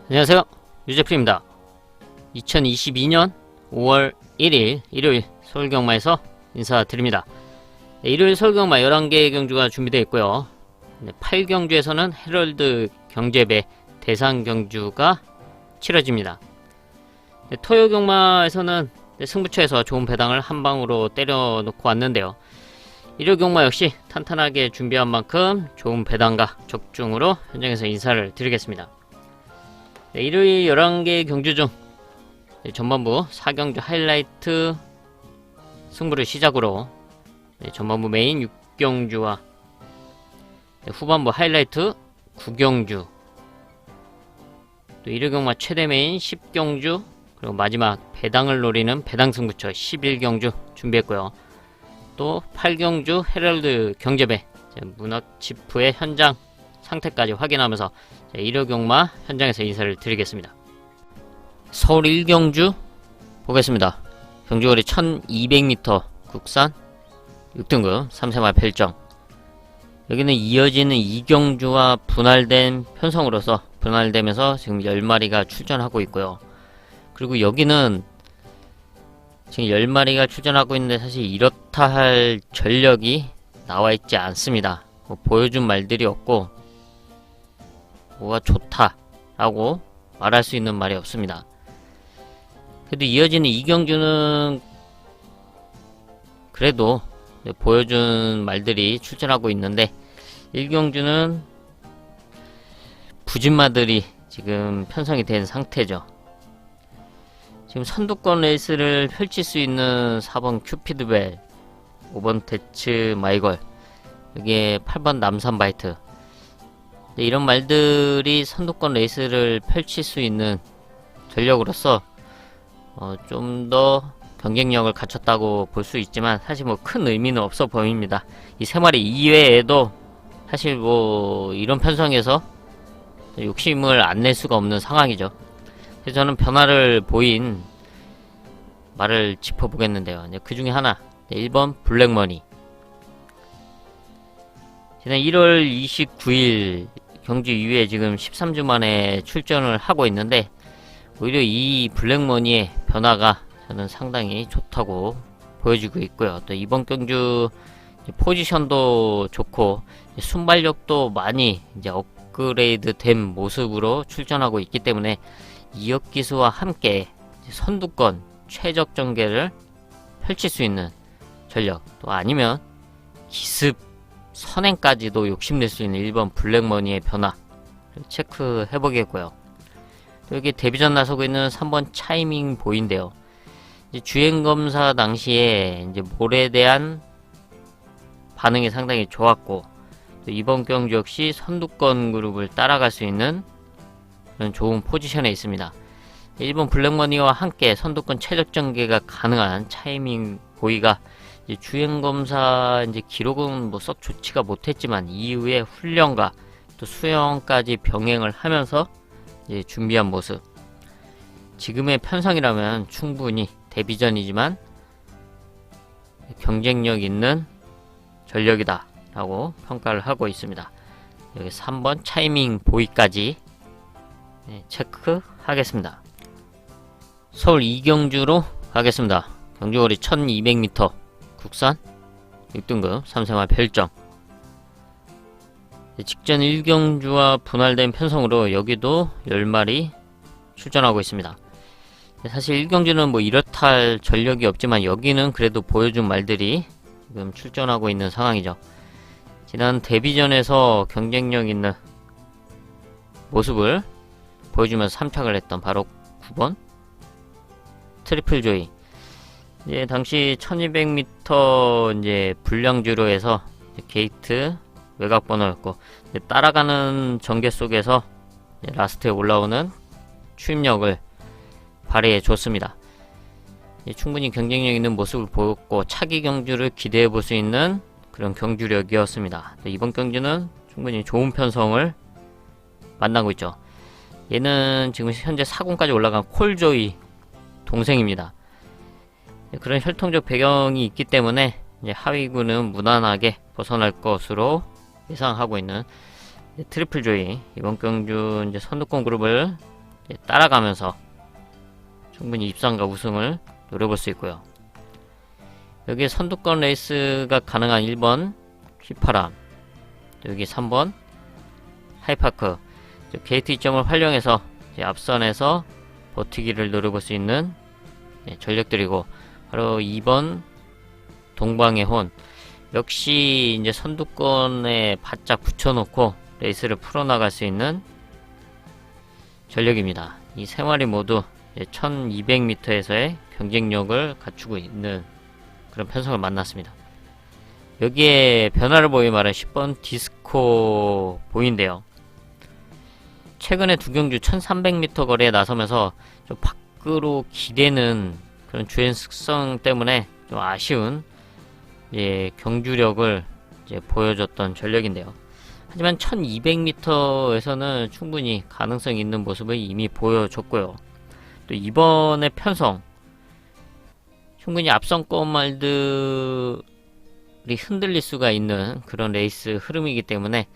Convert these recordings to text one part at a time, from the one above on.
안녕하세요, 유재필입니다. 2022년 5월 1일 일요일 서울경마에서 인사드립니다. 일요일 서울경마 11개의 경주가 준비되어 있고요. 8경주에서는 헤럴드 경제배 대상 경주가 치러집니다. 토요경마에서는 승부처에서 좋은 배당을 한 방으로 때려놓고 왔는데요. 일요경마 역시 탄탄하게 준비한 만큼 좋은 배당과 적중으로 현장에서 인사를 드리겠습니다. 일요일 11개의 경주 중 전반부 4경주 하이라이트 승부를 시작으로 전반부 메인 6경주와 후반부 하이라이트 9경주, 또 일요경마 최대 메인 10경주, 그리고 마지막 배당을 노리는 배당 승부처 11경주 준비했고요. 또 8경주 헤럴드 경제배 문학 지프의 현장 상태까지 확인하면서 일요경마 현장에서 인사를 드리겠습니다. 서울 1경주 보겠습니다. 경주거리 1200m 국산 6등급 3세마 별정. 여기는 이어지는 2경주와 분할된 편성으로서 분할되면서 지금 10마리가 출전하고 있고요. 그리고 여기는 지금 10마리가 출전하고 있는데 사실 이렇다 할 전력이 나와 있지 않습니다. 보여준 말들이 없고 뭐가 좋다 라고 말할 수 있는 말이 없습니다. 그래도 이어지는 2경주는 그래도 보여준 말들이 출전하고 있는데 1경주는 부진마들이 지금 편성이 된 상태죠. 지금 선두권 레이스를 펼칠 수 있는 4번 큐피드벨, 5번 대츠 마이걸, 여기에 8번 남산바이트, 이런 말들이 선두권 레이스를 펼칠 수 있는 전력으로서 좀 더 경쟁력을 갖췄다고 볼 수 있지만 사실 뭐 큰 의미는 없어 보입니다. 이 세 마리 이외에도 사실 뭐 이런 편성에서 욕심을 안 낼 수가 없는 상황이죠. 그래서 저는 변화를 보인 말을 짚어보겠는데요. 그 중에 하나, 1번 블랙머니. 지난 1월 29일 경주 이후에 지금 13주 만에 출전을 하고 있는데 오히려 이 블랙머니의 변화가 저는 상당히 좋다고 보여지고 있고요. 또 이번 경주 포지션도 좋고 순발력도 많이 이제 업그레이드 된 모습으로 출전하고 있기 때문에 이역기수와 함께 선두권 최적 전개를 펼칠 수 있는 전력, 또 아니면 기습 선행까지도 욕심낼 수 있는 1번 블랙머니의 변화 체크해 보겠고요. 여기 데뷔전 나서고 있는 3번 차이밍 보인데요. 주행검사 당시에 이제 몰에 대한 반응이 상당히 좋았고, 또 이번 경주 역시 선두권 그룹을 따라갈 수 있는 그런 좋은 포지션에 있습니다. 1번 블랙머니와 함께 선두권 최적 전개가 가능한 차이밍 보이가 주행검사 이제 기록은 뭐 썩 좋지가 못했지만 이후에 훈련과 또 수영까지 병행을 하면서 이제 준비한 모습, 지금의 편성이라면 충분히 데뷔전이지만 경쟁력 있는 전력이다 라고 평가를 하고 있습니다. 여기 3번 차이밍 보이까지 체크하겠습니다. 서울 2경주로 가겠습니다. 경주거리 1200m 국산 6등급 3세마 별정. 직전 1경주와 분할된 편성으로 여기도 10마리 출전하고 있습니다. 사실 1경주는 뭐 이렇다 할 전력이 없지만 여기는 그래도 보여준 말들이 지금 출전하고 있는 상황이죠. 지난 데뷔전에서 경쟁력 있는 모습을 보여주면서 3착을 했던 바로 9번 트리플 조이. 이제 당시 1200m 이제 불량주로 해서 게이트 외곽 번호였고, 따라가는 전개 속에서 라스트에 올라오는 추임력을 발휘해 줬습니다. 충분히 경쟁력 있는 모습을 보였고 차기 경주를 기대해 볼 수 있는 그런 경주력이었습니다. 이번 경주는 충분히 좋은 편성을 만나고 있죠. 얘는 지금 현재 4군까지 올라간 콜조이 동생입니다. 그런 혈통적 배경이 있기 때문에 이제 하위군은 무난하게 벗어날 것으로 예상하고 있는 트리플 조이, 이번 경주 이제 선두권 그룹을 따라가면서 충분히 입상과 우승을 노려볼 수 있고요. 여기에 선두권 레이스가 가능한 1번 휘파람, 여기 3번 하이파크, 게이트 이점을 활용해서 앞선에서 버티기를 노려볼 수 있는 전력들이고, 바로 2번 동방의 혼, 역시 이제 선두권에 바짝 붙여놓고 레이스를 풀어나갈 수 있는 전력입니다. 이 세 마리 모두 1200m에서의 경쟁력을 갖추고 있는 그런 편성을 만났습니다. 여기에 변화를 보이 말한 10번 디스코 보인데요. 최근에 두 경주 1300m 거리에 나서면서 좀 밖으로 기대는 그런 주행 특성 때문에 좀 아쉬운 경주력을 보여줬던 전력인데요. 하지만 1200m에서는 충분히 가능성 있는 모습을 이미 보여줬고요. 또 이번에 편성, 충분히 앞선권 말들이 흔들릴 수가 있는 그런 레이스 흐름이기 때문에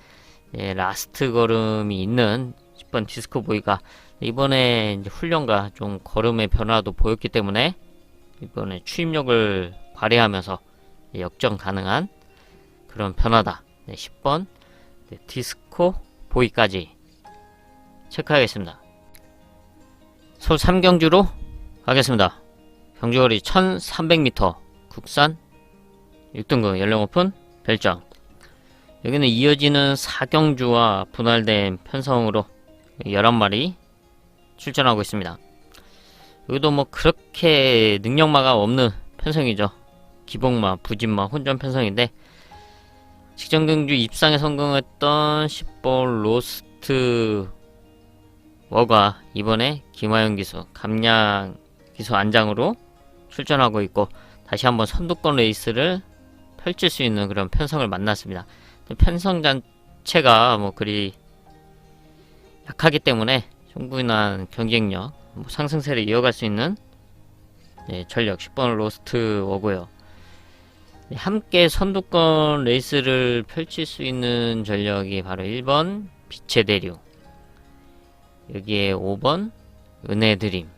라스트 걸음이 있는 10번 디스코 보이가 이번에 이제 훈련과 좀 걸음의 변화도 보였기 때문에 이번에 추임력을 발휘하면서 역전 가능한 그런 변화다. 10번 디스코 보이까지 체크하겠습니다. 서울 3경주로 가겠습니다. 경주거리 1300m, 국산 6등급 연령 오픈 별정. 여기는 이어지는 4경주와 분할된 편성으로 11마리 출전하고 있습니다. 여기도 뭐 그렇게 능력마가 없는 편성이죠. 기복마, 부진마, 혼전 편성인데, 직전 경주 입상에 성공했던 10번 로스트 워가 이번에 김하영 기수, 감량 기수 안장으로 출전하고 있고, 다시 한번 선두권 레이스를 펼칠 수 있는 그런 편성을 만났습니다. 편성 자체가 뭐 그리 약하기 때문에 충분한 경쟁력, 상승세를 이어갈 수 있는 전력 10번 로스트 워고요. 함께 선두권 레이스를 펼칠 수 있는 전력이 바로 1번 빛의 대류, 여기에 5번 은혜 드림,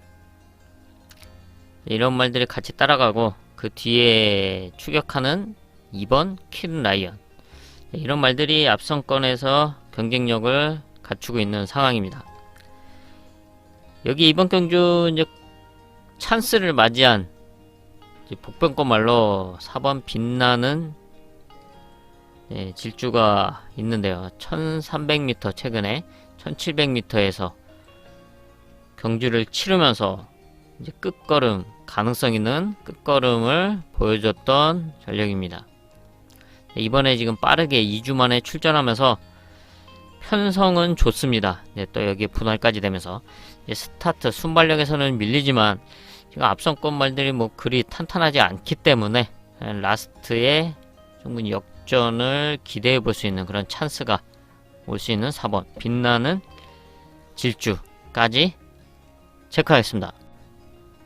이런 말들이 같이 따라가고 그 뒤에 추격하는 2번 킨 라이언, 이런 말들이 앞선권에서 경쟁력을 갖추고 있는 상황입니다. 여기 이번 경주 이제 찬스를 맞이한 복병권 말로 4번 빛나는 질주가 있는데요. 1300m, 최근에 1700m에서 경주를 치르면서 이제 끝걸음, 가능성 있는 끝걸음을 보여줬던 전력입니다. 이번에 지금 빠르게 2주 만에 출전하면서 편성은 좋습니다. 또 여기에 분할까지 되면서 스타트 순발력에서는 밀리지만 지금 앞선권 말들이 뭐 그리 탄탄하지 않기 때문에 라스트에 충분히 역전을 기대해 볼 수 있는 그런 찬스가 올 수 있는 4번 빛나는 질주까지 체크하겠습니다.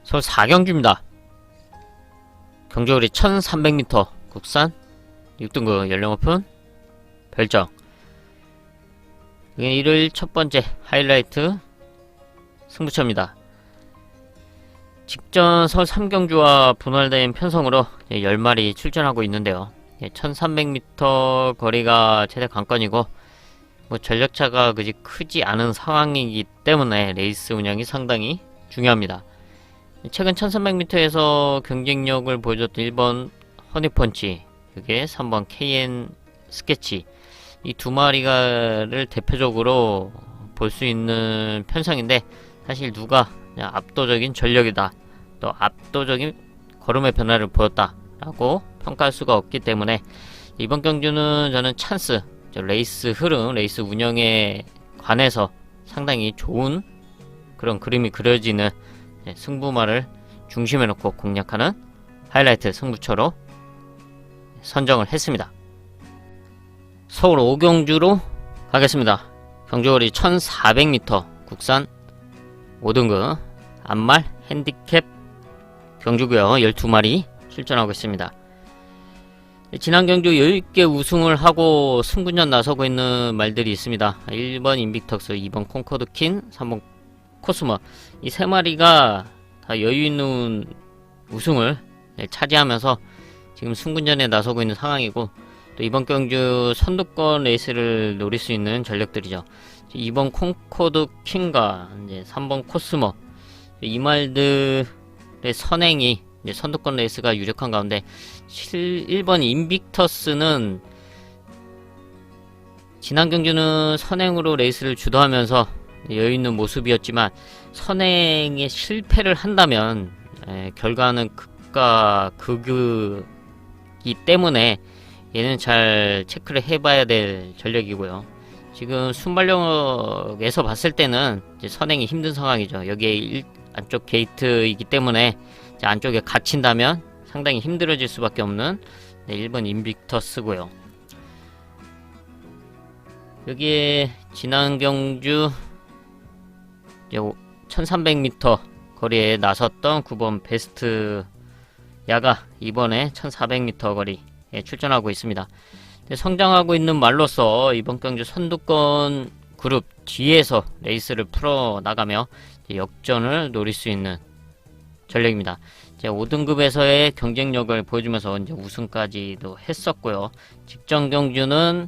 서울 4경주입니다. 경주거리 1300m, 국산 6등급 연령 오픈 별정. 여기는 일요일 첫 번째 하이라이트 승부처입니다. 직전 서울 3경주와 분할된 편성으로 10마리 출전하고 있는데요. 1300m 거리가 최대 관건이고, 뭐 전력차가 그지 크지 않은 상황이기 때문에 레이스 운영이 상당히 중요합니다. 최근 1300m에서 경쟁력을 보여줬던 1번 허니펀치, 여기에 3번 KN 스케치, 이 두 마리가를 대표적으로 볼 수 있는 편성인데, 사실 누가 압도적인 전력이다, 또 압도적인 걸음의 변화를 보였다 라고 평가할 수가 없기 때문에 이번 경주는 저는 찬스, 레이스 흐름, 레이스 운영에 관해서 상당히 좋은 그런 그림이 그려지는 승부마를 중심에 놓고 공략하는 하이라이트 승부처로 선정을 했습니다. 서울 5경주로 가겠습니다. 경주거리 1400m, 국산 5등급 안말 핸디캡 경주고요. 12마리 출전하고 있습니다. 지난 경주 여유있게 우승을 하고 승군전 나서고 있는 말들이 있습니다. 1번 인빅턱스, 2번 콩코드킨, 3번 코스모, 이 세 마리가 다 여유있는 우승을 차지하면서 지금 승군전에 나서고 있는 상황이고, 또 이번 경주 선두권 레이스를 노릴 수 있는 전력들이죠. 2번 콩코드 킹과 이제 3번 코스모, 이 말들의 선행이 이제 선두권 레이스가 유력한 가운데 1번 인빅터스는 지난 경주는 선행으로 레이스를 주도하면서 여유있는 모습이었지만 선행에 실패를 한다면 결과는 극과 극이기 때문에 얘는 잘 체크를 해봐야 될 전력이고요. 지금 순발력에서 봤을 때는 이제 선행이 힘든 상황이죠. 여기에 안쪽 게이트이기 때문에 이제 안쪽에 갇힌다면 상당히 힘들어질 수밖에 없는 1번 인빅터스고요. 여기에 지난 경주 1300m 거리에 나섰던 9번 베스트 야가 이번에 1400m 거리에 출전하고 있습니다. 성장하고 있는 말로써 이번 경주 선두권 그룹 뒤에서 레이스를 풀어 나가며 역전을 노릴 수 있는 전력입니다. 5등급에서의 경쟁력을 보여주면서 이제 우승까지도 했었고요. 직전 경주는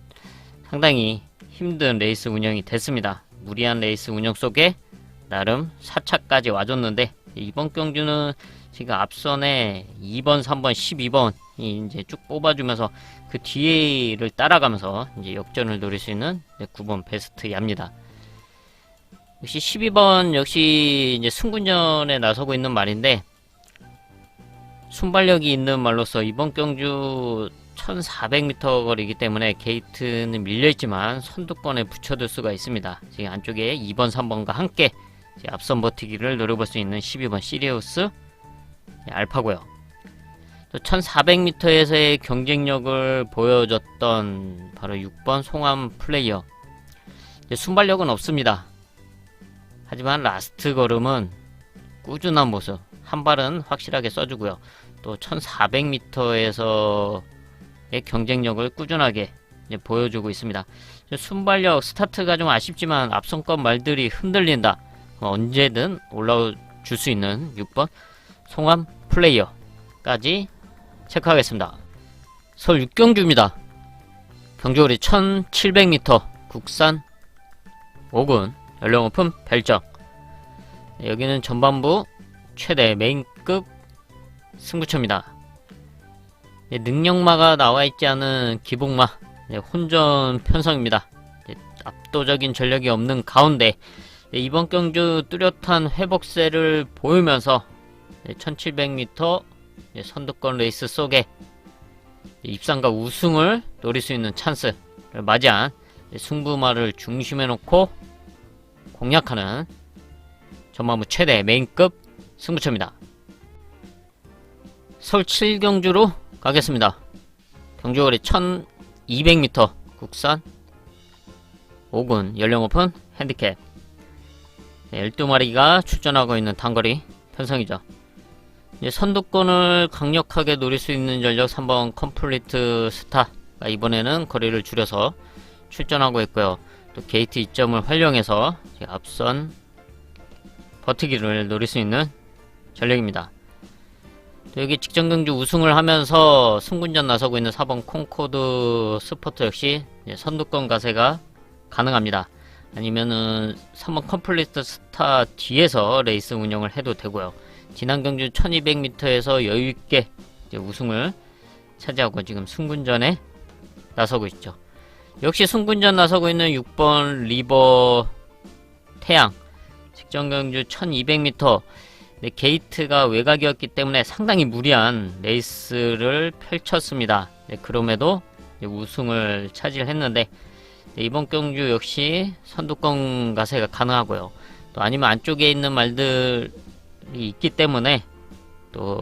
상당히 힘든 레이스 운영이 됐습니다. 무리한 레이스 운영 속에 나름 4차까지 와줬는데, 이번 경주는 지금 앞선에 2번, 3번, 12번이 이제 쭉 뽑아주면서 그 뒤를 따라가면서 이제 역전을 노릴 수 있는 9번 베스트 야입니다. 역시 12번 역시 이제 승군전에 나서고 있는 말인데, 순발력이 있는 말로서 이번 경주 1400m 거리이기 때문에 게이트는 밀려있지만 선두권에 붙여둘 수가 있습니다. 지금 안쪽에 2번, 3번과 함께 앞선 버티기를 노려볼 수 있는 12번 시리우스 알파고요. 또 1400m에서의 경쟁력을 보여줬던 바로 6번 송암 플레이어. 순발력은 없습니다. 하지만 라스트 걸음은 꾸준한 모습, 한 발은 확실하게 써주고요. 또 1400m에서의 경쟁력을 꾸준하게 보여주고 있습니다. 순발력 스타트가 좀 아쉽지만 앞선권 말들이 흔들린다, 언제든 올라줄 수 있는 6번 송암 플레이어까지 체크하겠습니다. 서울 6경주입니다. 경주거리 1700m 국산 5군 연령 오픈 별정. 여기는 전반부 최대 메인급 승부처입니다. 능력마가 나와있지 않은 기복마 혼전 편성입니다. 압도적인 전력이 없는 가운데 이번 경주 뚜렷한 회복세를 보이면서 1700m 선두권 레이스 속에 입상과 우승을 노릴 수 있는 찬스를 맞이한 승부마를 중심에 놓고 공략하는 전반부 최대 메인급 승부처입니다. 서울 7경주로 가겠습니다. 경주거리 1200m 국산 5군 연령 오픈 핸디캡. 12마리가 출전하고 있는 단거리 편성이죠. 선두권을 강력하게 노릴 수 있는 전력 3번 컴플리트 스타가 이번에는 거리를 줄여서 출전하고 있고요. 또 게이트 이점을 활용해서 앞선 버티기를 노릴 수 있는 전력입니다. 또 여기 직전 경주 우승을 하면서 승군전 나서고 있는 4번 콩코드 스포트 역시 선두권 가세가 가능합니다. 아니면은 3번 컴플리트 스타 뒤에서 레이스 운영을 해도 되고요. 지난 경주 1200m에서 여유있게 우승을 차지하고 지금 승군전에 나서고 있죠. 역시 승군전 나서고 있는 6번 리버 태양. 직전 경주 1200m 게이트가 외곽이었기 때문에 상당히 무리한 레이스를 펼쳤습니다. 그럼에도 우승을 차지했는데, 이번 경주 역시 선두권 가세가 가능하고요. 또 아니면 안쪽에 있는 말들이 있기 때문에 또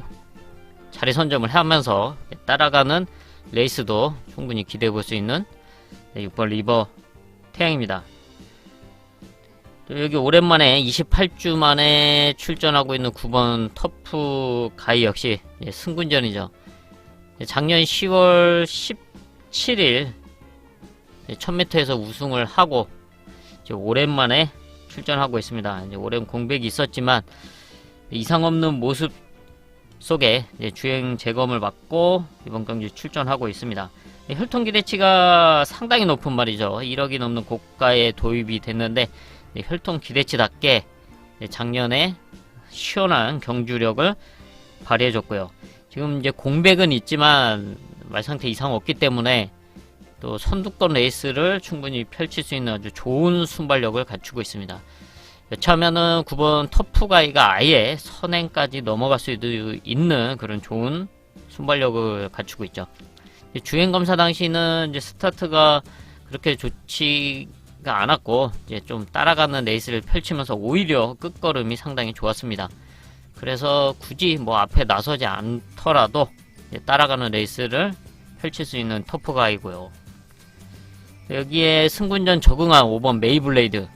자리 선점을 하면서 따라가는 레이스도 충분히 기대해 볼 수 있는 6번 리버 태양입니다. 또 여기 오랜만에 28주 만에 출전하고 있는 9번 터프 가이 역시 승군전이죠. 작년 10월 17일 1000m에서 우승을 하고 오랜만에 출전하고 있습니다. 이제 오랜 공백이 있었지만 이상 없는 모습 속에 주행 재검을 받고 이번 경기 출전하고 있습니다. 혈통 기대치가 상당히 높은 말이죠. 1억이 넘는 고가에 도입이 됐는데 혈통 기대치답게 작년에 시원한 경주력을 발휘해줬고요. 지금 이제 공백은 있지만 말 상태 이상 없기 때문에 또 선두권 레이스를 충분히 펼칠 수 있는 아주 좋은 순발력을 갖추고 있습니다. 여차하면은 9번 터프가이가 아예 선행까지 넘어갈 수도 있는 그런 좋은 순발력을 갖추고 있죠. 주행 검사 당시는 이제 스타트가 그렇게 좋지가 않았고 이제 좀 따라가는 레이스를 펼치면서 오히려 끝걸음이 상당히 좋았습니다. 그래서 굳이 뭐 앞에 나서지 않더라도 따라가는 레이스를 펼칠 수 있는 터프가이고요. 여기에 승군전 적응한 5번 메이블레이드,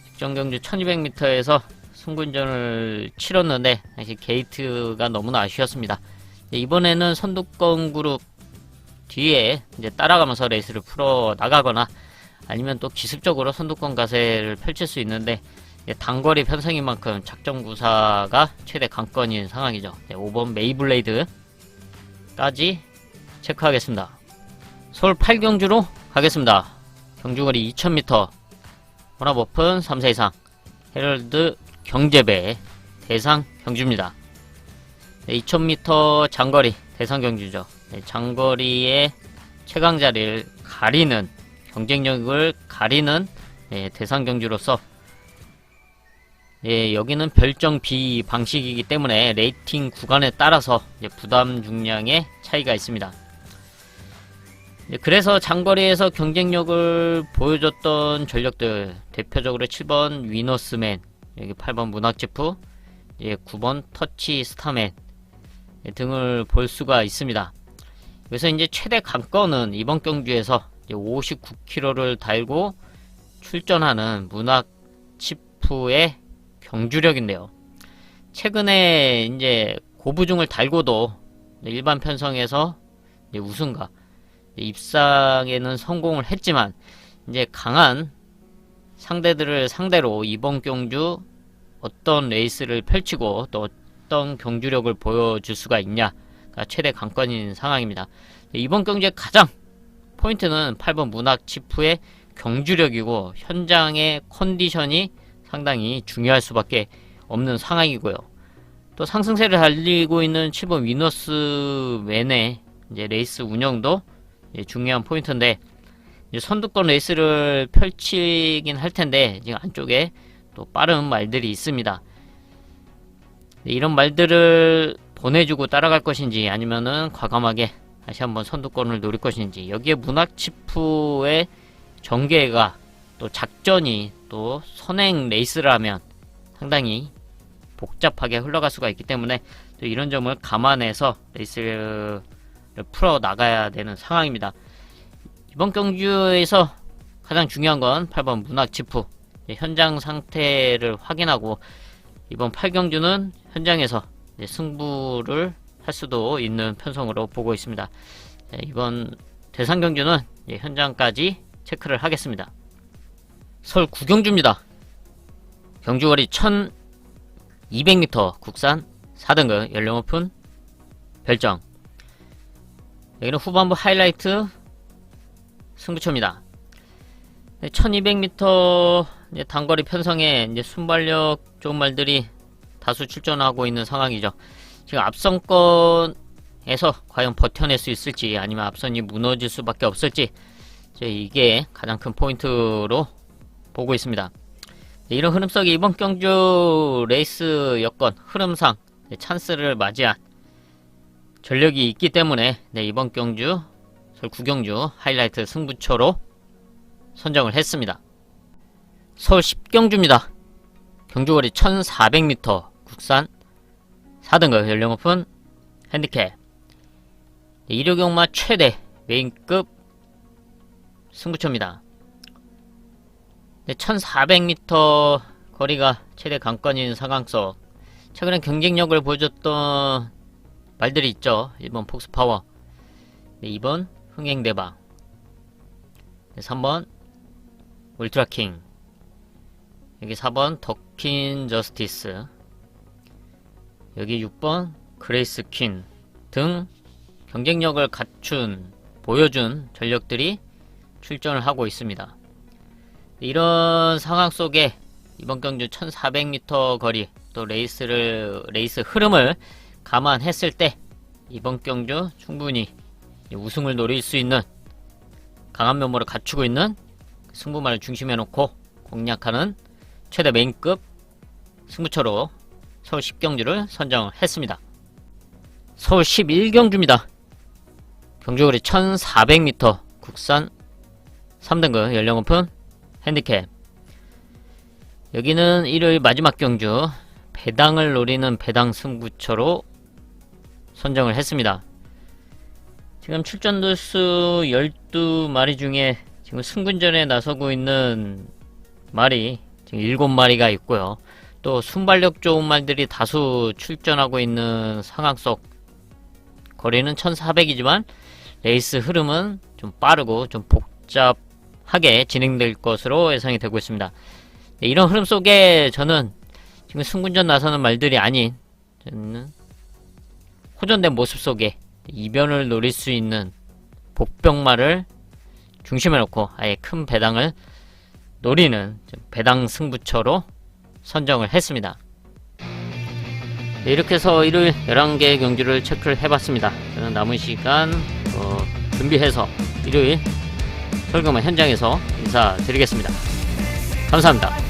직전 경주 1200m에서 승군전을 치렀는데 사실 게이트가 너무나 아쉬웠습니다. 이번에는 선두권 그룹 뒤에 이제 따라가면서 레이스를 풀어 나가거나 아니면 또 기습적으로 선두권 가세를 펼칠 수 있는데 단거리 편성인 만큼 작전 구사가 최대 관건인 상황이죠. 5번 메이블레이드까지 체크하겠습니다. 서울 8경주로 가겠습니다. 경주거리 2000m, 혼합 오픈 3세 이상, 헤럴드 경제배 대상 경주입니다. 2000m 장거리 대상 경주죠. 장거리의 최강자리를 가리는, 경쟁력을 가리는 대상 경주로서 여기는 별정 B 방식이기 때문에 레이팅 구간에 따라서 부담 중량의 차이가 있습니다. 그래서 장거리에서 경쟁력을 보여줬던 전력들, 대표적으로 7번 위너스맨, 여기 8번 문학제프, 9번 터치 스타맨 등을 볼 수가 있습니다. 그래서 이제 최대 관건은 이번 경주에서 59km를 달고 출전하는 문학치프의 경주력인데요. 최근에 이제 고부중을 달고도 일반 편성에서 우승과 입상에는 성공을 했지만 이제 강한 상대들을 상대로 이번 경주 어떤 레이스를 펼치고 또 어떤 경주력을 보여줄 수가 있냐가 최대 관건인 상황입니다. 이번 경주의 가장 포인트는 8번 문학치프의 경주력이고 현장의 컨디션이 상당히 중요할 수밖에 없는 상황이고요. 또 상승세를 달리고 있는 7번 위너스맨의 이제 레이스 운영도 중요한 포인트인데 선두권 레이스를 펼치긴 할 텐데 지금 안쪽에 또 빠른 말들이 있습니다. 이런 말들을 보내주고 따라갈 것인지 아니면은 과감하게 다시 한번 선두권을 노릴 것인지, 여기에 문학치프의 전개가 또 작전이 또 선행 레이스라면 상당히 복잡하게 흘러갈 수가 있기 때문에 또 이런 점을 감안해서 레이스를 풀어 나가야 되는 상황입니다. 이번 경주에서 가장 중요한 건 8번 문학치프 현장 상태를 확인하고 이번 8경주는 현장에서 승부를 할 수도 있는 편성으로 보고 있습니다. 이번 대상 경주는 현장까지 체크를 하겠습니다. 서울 9경주입니다. 경주거리 1200m 국산 4등급 연령 오픈 별정. 여기는 후반부 하이라이트 승부처입니다. 1200m 단거리 편성에 순발력 좋은 말들이 다수 출전하고 있는 상황이죠. 지금 앞선권에서 과연 버텨낼 수 있을지 아니면 앞선이 무너질 수밖에 없을지 이게 가장 큰 포인트로 보고 있습니다. 이런 흐름 속에 이번 경주 레이스 여건 흐름상 찬스를 맞이한 전력이 있기 때문에 이번 경주 서울 9경주 하이라이트 승부처로 선정을 했습니다. 서울 10경주입니다. 경주거리 1400m 국산 4등급 연령 오픈 핸디캡. 일요경마 최대 메인급 승부처입니다. 1400m 거리가 최대 관건인 상황 속 최근에 경쟁력을 보여줬던 말들이 있죠. 1번 폭스파워, 2번 흥행대박, 3번 울트라킹, 여기 4번 더킨 저스티스, 여기 6번 그레이스 퀸 등 경쟁력을 보여준 전력들이 출전을 하고 있습니다. 이런 상황 속에 이번 경주 1400m 거리 또 레이스 흐름을 감안했을 때 이번 경주 충분히 우승을 노릴 수 있는 강한 면모를 갖추고 있는 승부만을 중심에 놓고 공략하는 최대 메인급 승부처로 서울 10경주를 선정을 했습니다. 서울 11경주입니다. 경주거리 1400m 국산 3등급 연령 오픈 핸디캡. 여기는 일요일 마지막 경주 배당을 노리는 배당 승부처로 선정을 했습니다. 지금 출전 돌수 12마리 중에 지금 승군전에 나서고 있는 말이 지금 7마리가 있고요. 또 순발력 좋은 말들이 다수 출전하고 있는 상황 속 거리는 1400이지만 레이스 흐름은 좀 빠르고 좀 복잡하게 진행될 것으로 예상이 되고 있습니다. 네, 이런 흐름 속에 저는 지금 승군전 나서는 말들이 아닌 저는 호전된 모습 속에 이변을 노릴 수 있는 복병말을 중심에 놓고 아예 큰 배당을 노리는 배당 승부처로 선정을 했습니다. 네, 이렇게 해서 일요일 11개 경주를 체크를 해봤습니다. 저는 남은 시간 준비해서 일요일 서울경마 현장에서 인사드리겠습니다. 감사합니다.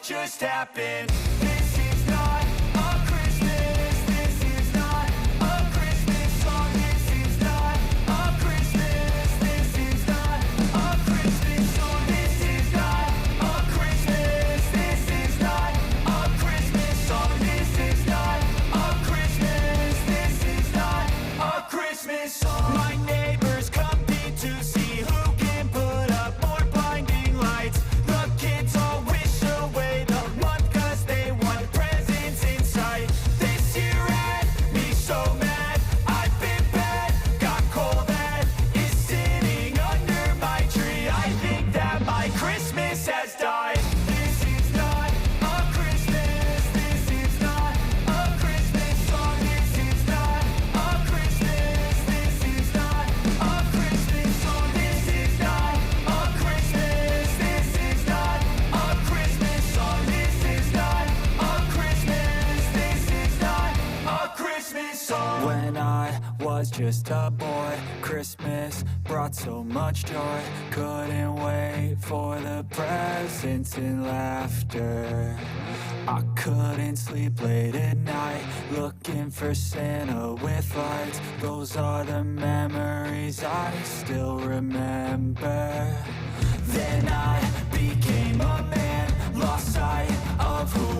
just happened. This is not a Christmas. This is not a Christmas song. This is not a Christmas. This is not a Christmas song. This is not a Christmas. This is not a Christmas song. This is not a Christmas. This is not a Christmas song. My neighbors compete to see who can put up more blinding lights. The kids all wish away the month 'cause they want presents in sight. This year had me so mad. I've been bad, got coal that is sitting under my tree. I think that my Christmas has died. This is not a Christmas. This is not a Christmas song. This is not a Christmas. This is not a Christmas song. This is not a Christmas. This is not a Christmas song. This is not a Christmas. This is not a Christmas song. When I was just a boy, Christmas brought so much joy. Couldn't wait for the presents and laughter. I couldn't sleep late at night, looking for Santa with lights. Those are the memories I still remember. Then I became a man, lost sight of who